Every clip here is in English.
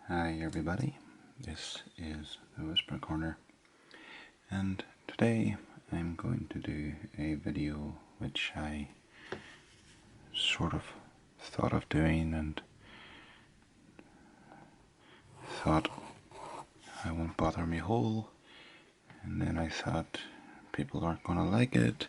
Hi everybody, this is the Whisper Corner, and today I'm going to do a video which I sort of thought of doing and thought I won't bother me whole, and then I thought people aren't going to like it,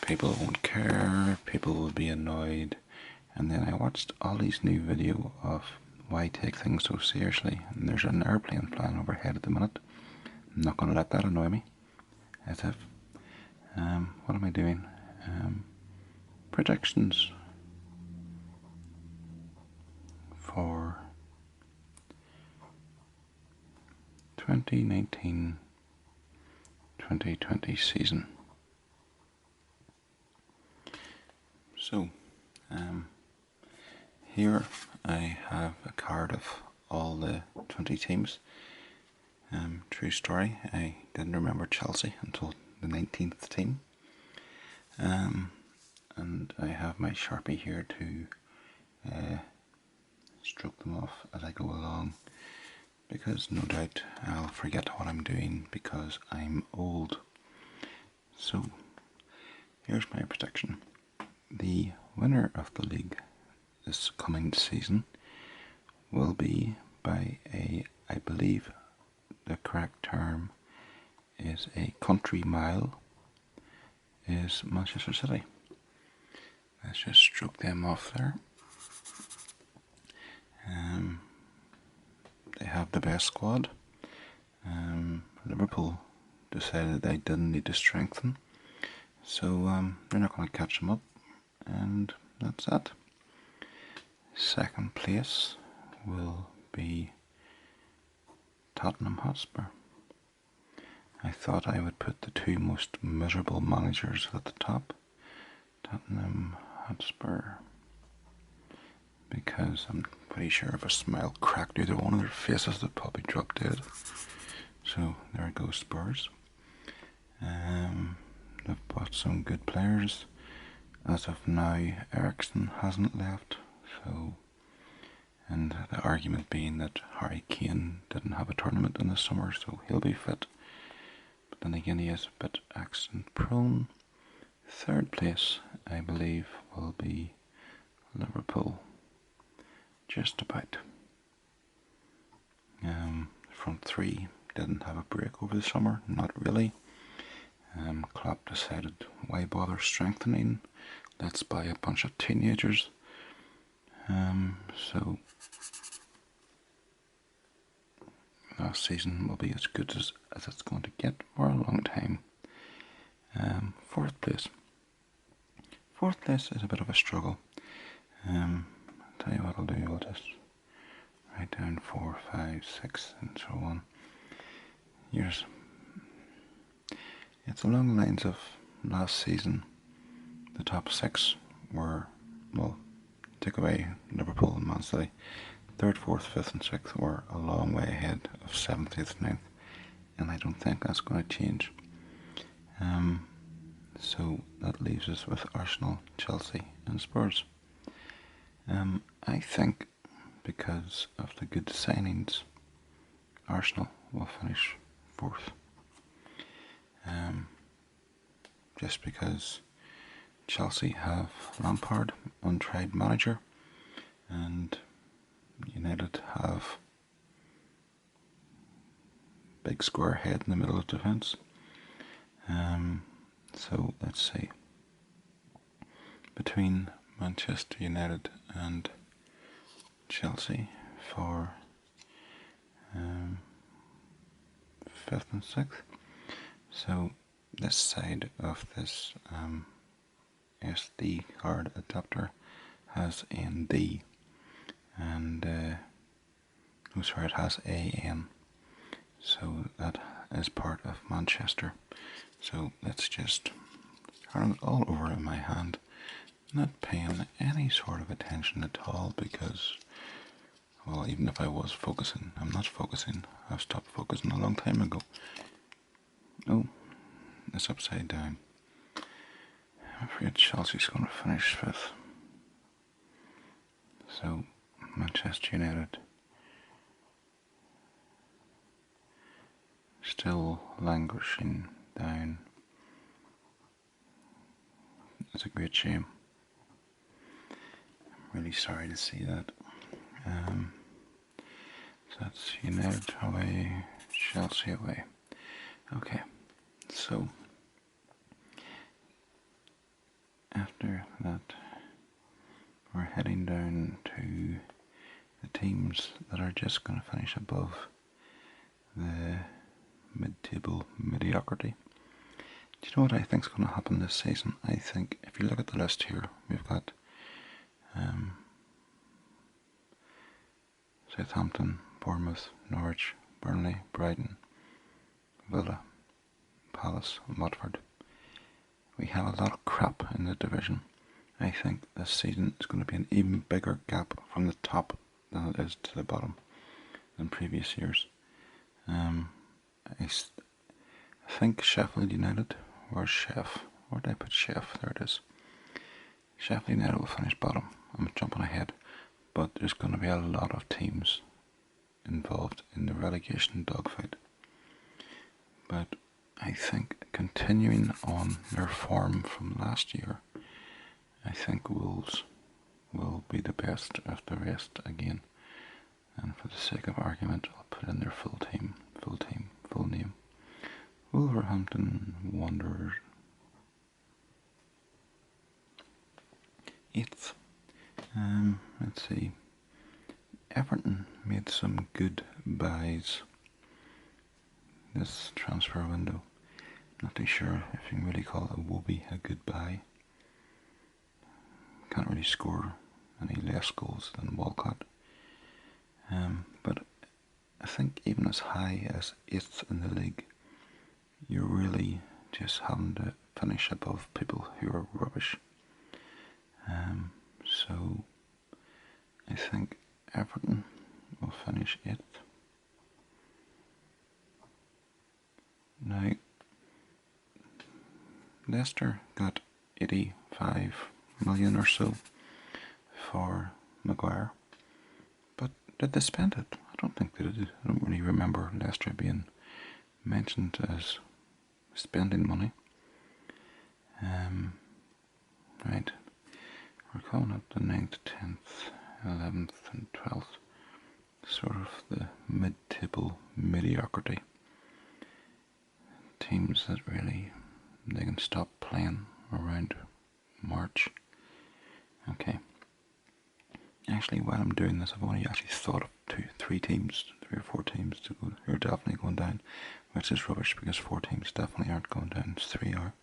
people won't care, people will be annoyed, and then I watched all these new videos of why take things so seriously, and there's an airplane flying overhead at the minute. I'm not going to let that annoy me, as if, what am I doing? Predictions for 2019-2020 season. So, here I have a card of all the 20 teams. True story, I didn't remember Chelsea until the 19th team. And I have my Sharpie here to stroke them off as I go along, because no doubt I'll forget what I'm doing because I'm old. So, here's my prediction. The winner of the league this coming season will be by I believe the correct term is a country mile, is Manchester City. Let's just stroke them off there. They have the best squad. Liverpool decided they didn't need to strengthen, so they're not going to catch them up, and that's that. Second place will be Tottenham Hotspur. I thought I would put the two most miserable managers at the top, Tottenham Hotspur, because I'm pretty sure if a smile cracked either one of their faces they'd probably drop dead. So there goes Spurs. They've bought some good players. As of now, Eriksen hasn't left, so, and the argument being that Harry Kane didn't have a tournament in the summer, so he'll be fit. But then again, he is a bit accident prone. Third place, I believe, will be Liverpool. Just about. Front three didn't have a break over the summer, not really. Klopp decided, why bother strengthening? Let's buy a bunch of teenagers. So last season will be as good as it's going to get for a long time. Fourth place. Fourth place is a bit of a struggle. I'll tell you what I'll do, I'll just write down 4, 5, 6 and so on. It's along the lines of last season. The top 6 were, well, take away Liverpool and Man City. 3rd, 4th, 5th and 6th were a long way ahead of 7th, 8th, 9th, and I don't think that's going to change. So that leaves us with Arsenal, Chelsea and Spurs. I think because of the good signings, Arsenal will finish 4th. Just because Chelsea have Lampard, untried manager, and United have big square head in the middle of defence. So let's see. Between Manchester United and Chelsea for 5th and 6th. So this side of this SD card adapter has ND, and it has AN, so that is part of Manchester. So let's just turn it all over in my hand, not paying any sort of attention at all, because, well, even if I was focusing, I'm not focusing. I've stopped focusing a long time ago. Oh, it's upside down. I'm afraid Chelsea's going to finish 5th. So, Manchester United still languishing down. It's a great shame. I'm really sorry to see that. So that's United away, Chelsea away. Okay, so after that, we're heading down to the teams that are just going to finish above the mid-table mediocrity. Do you know what I think is going to happen this season? I think if you look at the list here, we've got Southampton, Bournemouth, Norwich, Burnley, Brighton, Villa, Palace, and Watford. We have a lot of crap in the division. I think this season is going to be an even bigger gap from the top than it is to the bottom than previous years. I think Sheffield United, where's Chef? Where did I put Chef? There it is. Sheffield United will finish bottom. I'm jumping ahead, but there's going to be a lot of teams involved in the relegation dogfight. But I think continuing on their form from last year, I think Wolves will be the best of the rest again. And for the sake of argument, I'll put in their full name. Wolverhampton Wanderers. 8th. Let's see. Everton made some good buys this transfer window. Not too sure if you can really call Iwobi a good buy. Can't really score any less goals than Walcott. But I think even as high as 8th in the league, you're really just having to finish above people who are rubbish. So I think Everton will finish 8th. Now, Leicester got 85 million or so for Maguire, but did they spend it? I don't think they did. I don't really remember Leicester being mentioned as spending money. Right, we're calling up the 9th, 10th, 11th and 12th, sort of the mid-table mediocrity. Teams that really, they can stop playing around March. Okay. Actually, while I'm doing this, I've only actually thought of 3 or 4 teams to go, who are definitely going down, which is rubbish because 4 teams definitely aren't going down, 3 are.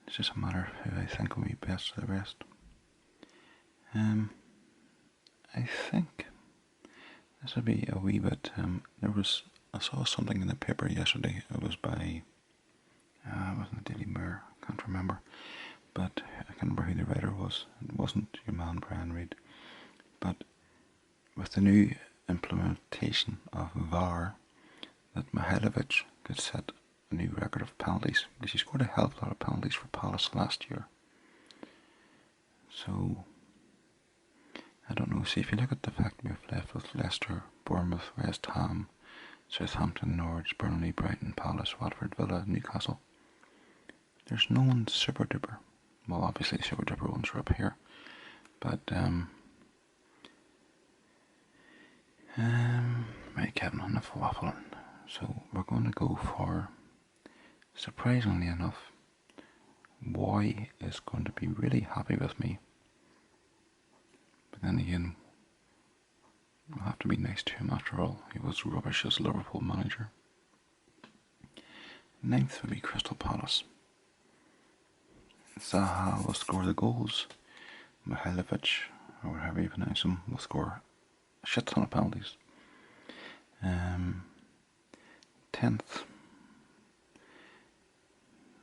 It's just a matter of who I think will be best for the rest. I think this would be a wee bit. I saw something in the paper yesterday. It was by, it wasn't the Daily Mirror, I can't remember, but I can't remember who the writer was. It wasn't your man Brian Reid. But with the new implementation of VAR, that Mihailovic could set a new record of penalties, because he scored a hell of a lot of penalties for Palace last year. So I don't know. See, if you look at the fact we've left with Leicester, Bournemouth, West Ham, Southampton, Norwich, Burnley, Brighton, Palace, Watford, Villa, Newcastle, there's no one super duper. Well, obviously the super duper ones are up here, but right, Kevin, enough waffling. So we're going to go for, surprisingly enough, Boy is going to be really happy with me. But then again, we'll have to be nice to him after all. He was rubbish as Liverpool manager. 9th would be Crystal Palace. Zaha will score the goals. Mihailovic, or however you pronounce him, will score a shit ton of penalties. 10th.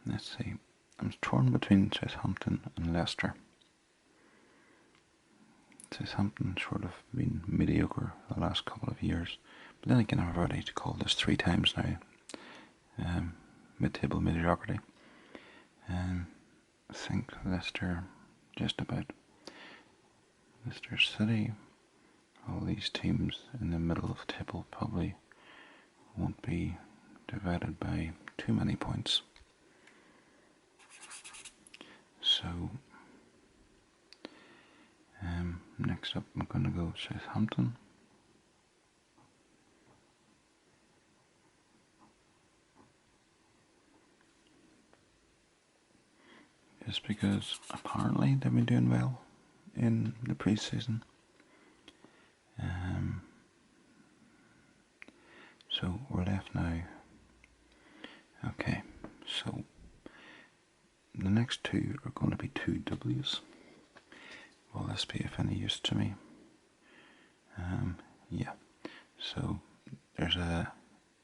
Let's see. I'm torn between Southampton and Leicester. Southampton sort of been mediocre the last couple of years, but then again I've already called this 3 times now. Mid-table mediocrity. I think Leicester just about. Leicester City all these teams in the middle of the table probably won't be divided by too many points. So next up I'm going to go Southampton. Just because apparently they've been doing well in the pre-season. So we're left now. Okay, so the next two are going to be two W's. Will this be of any use to me? Yeah. So there's a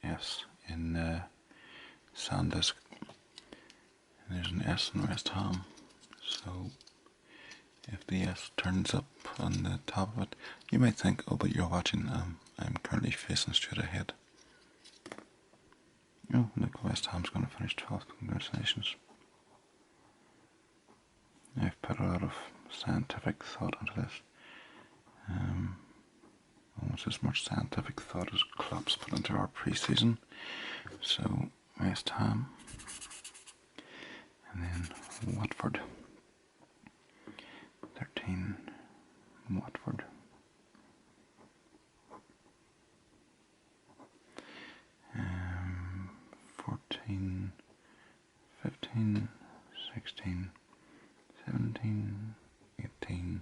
S in Sandisk. And there's an S in West Ham. So if the S turns up on the top of it, you might think, oh, but you're watching. I'm currently facing straight ahead. Oh, look, West Ham's going to finish 12th. Congratulations. I've put a lot of scientific thought into this. Almost as much scientific thought as Klopp's put into our pre-season. So, West Ham. And then Watford. 13. Watford. 14, 15, 16, 17, 18,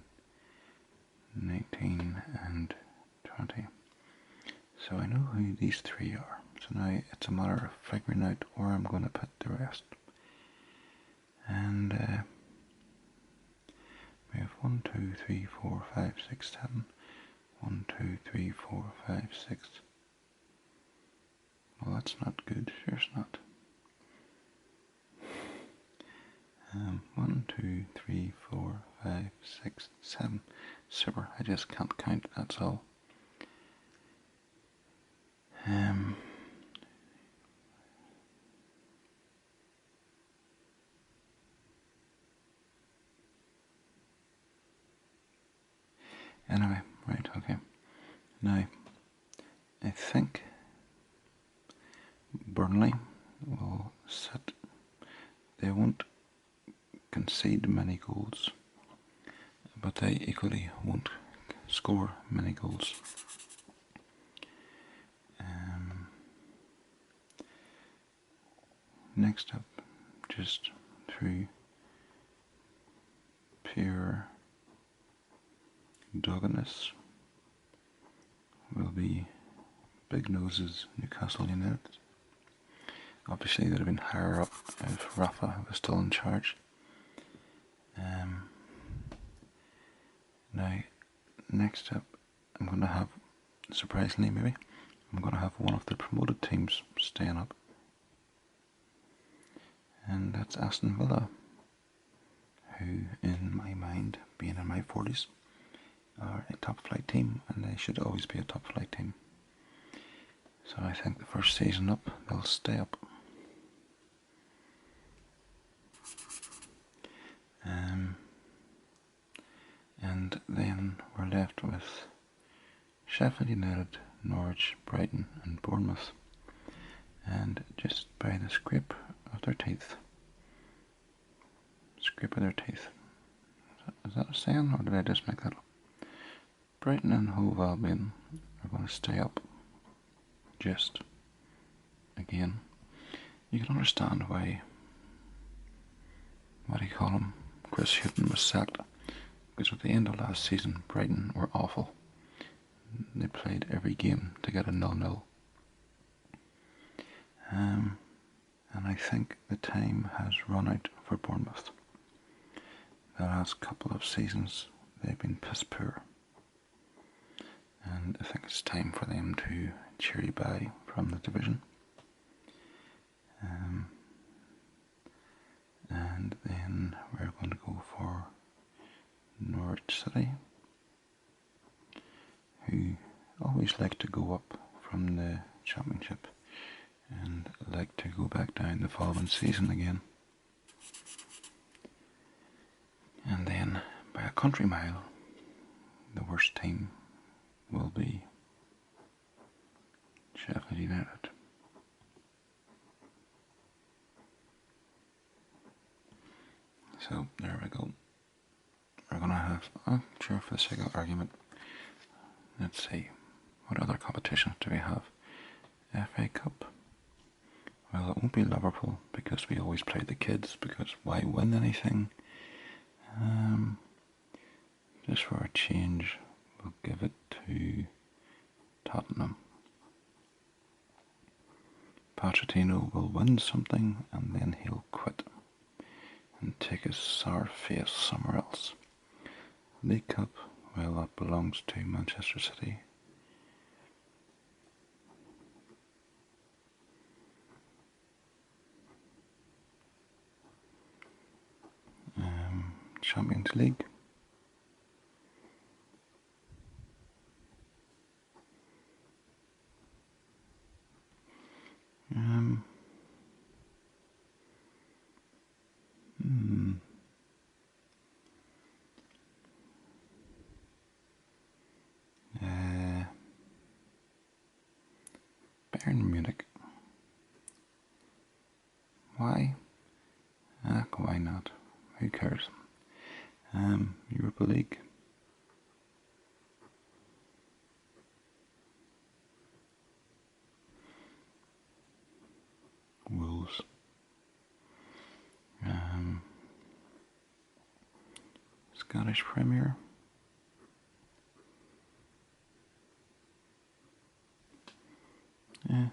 19 and 20. So I know who these three are. So now it's a matter of figuring out where I'm going to put the rest. And we have 1, 2, 3, 4, 5, 6, 7. 1, 2, 3, 4, 5, 6. Well, that's not good. Sure it's not. 1, 2, 3, 4, 5, 6, 7. Super. I just can't count. That's all. Anyway, right, okay. Now, I think Burnley will sit. They won't concede many goals, but they equally won't score many goals. Next up, just through pure doggedness, will be Big Noses Newcastle United. Obviously, they'd have been higher up if Rafa was still in charge. Now, next up, I'm going to have, surprisingly maybe, I'm going to have one of the promoted teams staying up. And that's Aston Villa, who, in my mind, being in my 40s, are a top flight team, and they should always be a top flight team. So I think the first season up, they'll stay up. And then we're left with Sheffield United, Norwich, Brighton and Bournemouth. And just by the scrape of their teeth, is that a saying, or did I just make that up? Brighton and Hove Albion are going to stay up. Just, again, you can understand why, what do you call him, Chris Hughton was sacked, because at the end of last season, Brighton were awful. They played every game to get a 0-0. And I think the time has run out for Bournemouth. The last couple of seasons, they've been piss poor. And I think it's time for them to cherry bye from the division. And then we're going to go for Norwich City, who always like to go up from the Championship and like to go back down the following season again. And then, by a country mile, the worst team will be Sheffield United. So there we go. We're gonna have, sure, for the sake of argument, let's see, what other competitions do we have? FA Cup. Well, it won't be Liverpool because we always play the kids, because why win anything? Just for a change, we'll give it to Tottenham. Pochettino will win something and then he'll quit and take his sour face somewhere else. League Cup, well, that belongs to Manchester City. Champions League. Bayern Munich. Why? Why not? Who cares? Europa League. Wolves. Scottish Premier.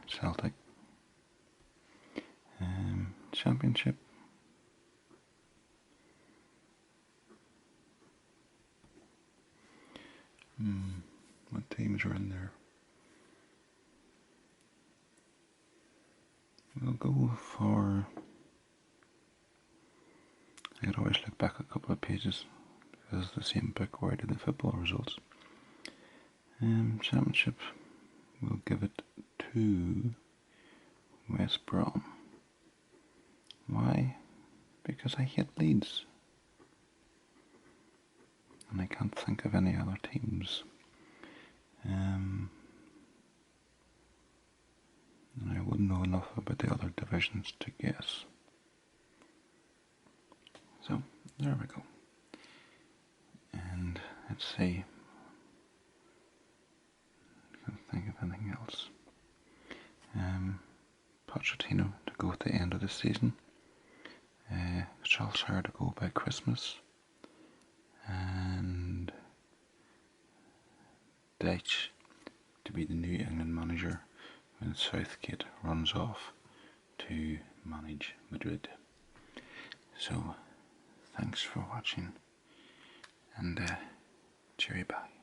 Celtic. Championship. What teams are in there? We'll go for... I could always look back a couple of pages because it's the same book where I did the football results. Championship, we'll give it to West Brom. Why? Because I hate Leeds. And I can't think of any other teams. And I wouldn't know enough about the other divisions to guess. So, there we go. And let's see. I can't think of anything else. Pochettino to go at the end of the season. Solskjaer to go by Christmas. And Deitch to be the New England manager when Southgate runs off to manage Madrid. So, thanks for watching, and cheery bye.